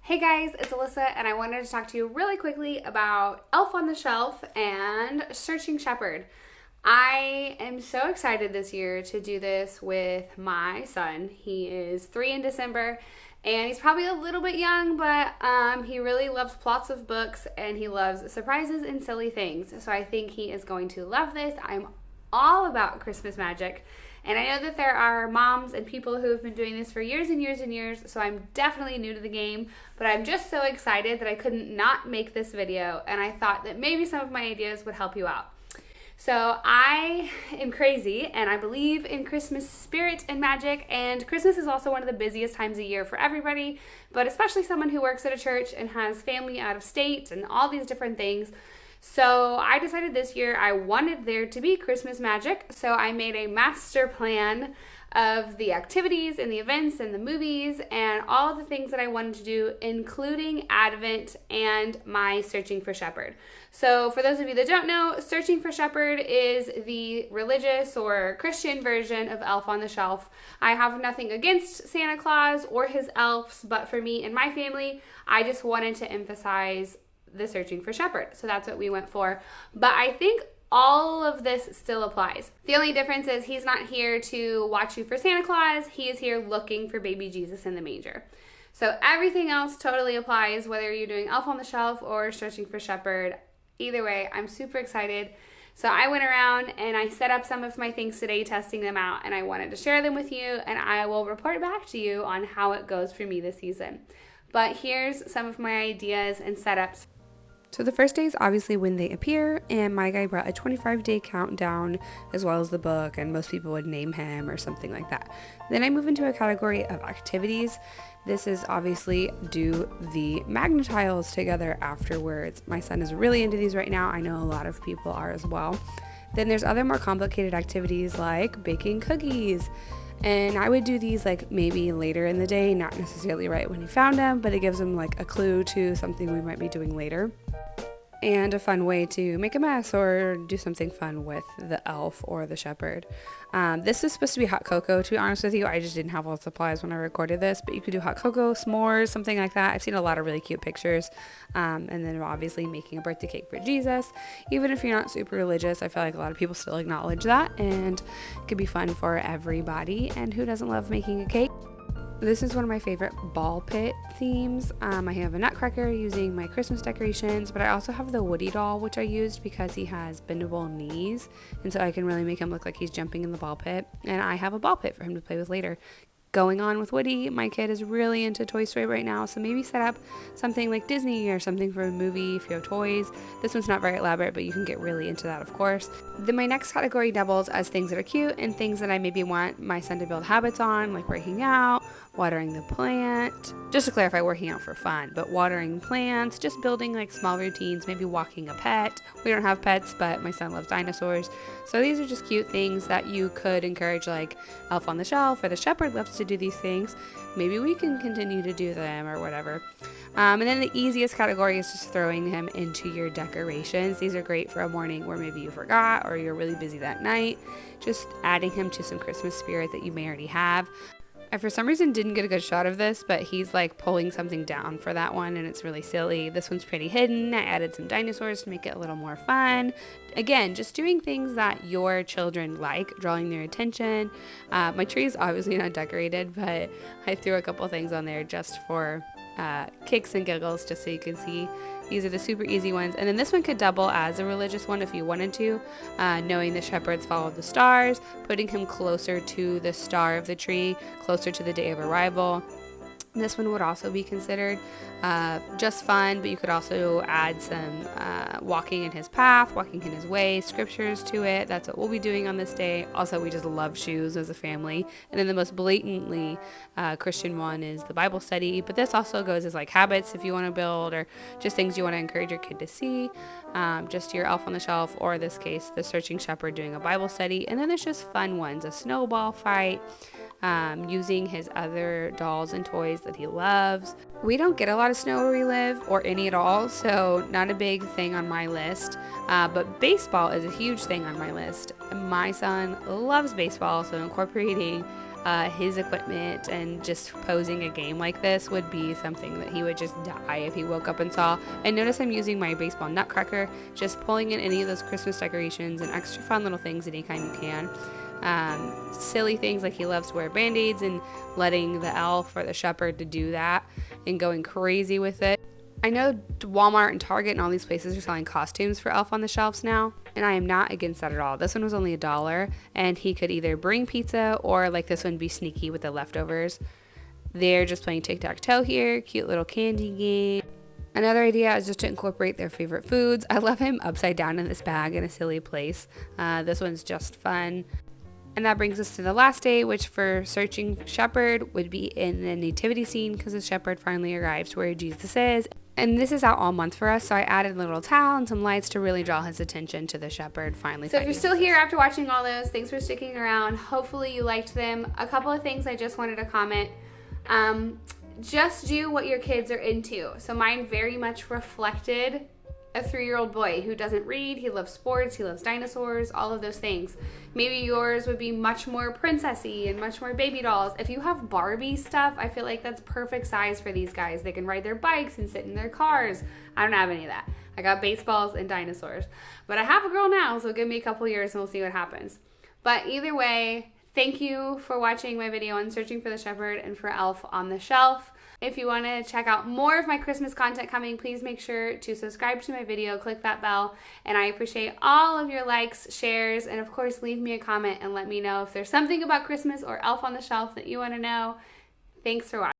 Hey guys, it's Alyssa, and I wanted to talk to you really quickly about Elf on the Shelf and Searching Shepherd. I am so excited this year to do this with my son. He is 3 in December, and he's probably a little bit young, but he really loves plots of books, and he loves surprises and silly things. So I think he is going to love this. I'm all about Christmas magic. And I know that there are moms and people who have been doing this for years and years and years, so I'm definitely new to the game, but I'm just so excited that I couldn't not make this video, and I thought that maybe some of my ideas would help you out. So I am crazy, and I believe in Christmas spirit and magic, and Christmas is also one of the busiest times of year for everybody, but especially someone who works at a church and has family out of state and all these different things. So I decided this year I wanted there to be Christmas magic, so I made a master plan of the activities and the events and the movies and all of the things that I wanted to do, including Advent and my Searching for Shepherd. So for those of you that don't know, Searching for Shepherd is the religious or Christian version of Elf on the Shelf. I have nothing against Santa Claus or his elves, but for me and my family, I just wanted to emphasize the Searching for Shepherd. So that's what we went for. But I think all of this still applies. The only difference is he's not here to watch you for Santa Claus. He is here looking for baby Jesus in the manger. So everything else totally applies, whether you're doing Elf on the Shelf or Searching for Shepherd. Either way, I'm super excited. So I went around and I set up some of my things today, testing them out, and I wanted to share them with you, and I will report back to you on how it goes for me this season. But here's some of my ideas and setups. So the first day is obviously when they appear, and my guy brought a 25-day countdown as well as the book, and most people would name him or something like that. Then I move into a category of activities. This is obviously do the Magna-Tiles together afterwards. My son is really into these right now. I know a lot of people are as well. Then there's other more complicated activities like baking cookies. And I would do these like maybe later in the day, not necessarily right when he found them, but it gives him like a clue to something we might be doing later. And a fun way to make a mess or do something fun with the elf or the shepherd. This is supposed to be hot cocoa, to be honest with you. I just didn't have all the supplies when I recorded this, but you could do hot cocoa, s'mores, something like that. I've seen a lot of really cute pictures. And then obviously making a birthday cake for Jesus. Even if you're not super religious, I feel like a lot of people still acknowledge that, and it could be fun for everybody. And who doesn't love making a cake? This is one of my favorite ball pit themes. I have a nutcracker using my Christmas decorations, but I also have the Woody doll, which I used because he has bendable knees, and so I can really make him look like he's jumping in the ball pit. And I have a ball pit for him to play with later. Going on with Woody, my kid is really into Toy Story right now, so maybe set up something like Disney or something for a movie if you have toys. This one's not very elaborate, but you can get really into that, of course. Then my next category doubles as things that are cute and things that I maybe want my son to build habits on, like working out, watering the plant. Just to clarify, working out for fun, but watering plants, just building like small routines, maybe walking a pet. We don't have pets, but my son loves dinosaurs. So these are just cute things that you could encourage, like Elf on the Shelf or the Shepherd loves to do these things. Maybe we can continue to do them or whatever. And then the easiest category is just throwing him into your decorations. These are great for a morning where maybe you forgot or you're really busy that night. Just adding him to some Christmas spirit that you may already have. I, for some reason, didn't get a good shot of this, but he's like pulling something down for that one, and it's really silly. This one's pretty hidden. I added some dinosaurs to make it a little more fun. Again, just doing things that your children like, drawing their attention. My tree is obviously not decorated, but I threw a couple things on there just for kicks and giggles, just so you can see. These are the super easy ones. And then this one could double as a religious one if you wanted to, knowing the shepherds followed the stars, putting him closer to the star of the tree, closer to the day of arrival. This one would also be considered just fun, but you could also add some walking in his path, walking in his way, scriptures to it. That's what we'll be doing on this day. Also, we just love shoes as a family. And then the most blatantly Christian one is the Bible study, but this also goes as like habits if you want to build, or just things you want to encourage your kid to see. Just your Elf on the Shelf, or in this case, the Searching Shepherd doing a Bible study. And then there's just fun ones, a snowball fight, using his other dolls and toys that he loves. We don't get a lot of snow where we live, or any at all, so not a big thing on my list, but baseball is a huge thing on my list. My son loves baseball, so incorporating his equipment and just posing a game like this would be something that he would just die if he woke up and saw. And notice I'm using my baseball nutcracker, just pulling in any of those Christmas decorations and extra fun little things anytime you can. Silly things like he loves to wear band-aids and letting the elf or the shepherd to do that and going crazy with it. I know Walmart and Target and all these places are selling costumes for Elf on the Shelves now, and I am not against that at all. This one was only $1, and he could either bring pizza or, like this one, be sneaky with the leftovers. They're just playing tic-tac-toe here, cute little candy game. Another idea is just to incorporate their favorite foods. I love him upside down in this bag in a silly place. This one's just fun. And that brings us to the last day, which for Searching Shepherd would be in the nativity scene because the shepherd finally arrives where Jesus is. And this is out all month for us, so I added a little towel and some lights to really draw his attention to the shepherd finally. So if you're still here after watching all those, thanks for sticking around. Hopefully you liked them. A couple of things I just wanted to comment. Just do what your kids are into. So mine very much reflected a 3-year-old boy who doesn't read, he loves sports, he loves dinosaurs, all of those things. Maybe yours would be much more princessy and much more baby dolls. If you have Barbie stuff, I feel like that's perfect size for these guys. They can ride their bikes and sit in their cars. I don't have any of that. I got baseballs and dinosaurs. But I have a girl now, so give me a couple years and we'll see what happens. But either way, thank you for watching my video on Searching for the Shepherd and for Elf on the Shelf. If you want to check out more of my Christmas content coming, please make sure to subscribe to my video, click that bell, and I appreciate all of your likes, shares, and of course leave me a comment and let me know if there's something about Christmas or Elf on the Shelf that you want to know. Thanks for watching.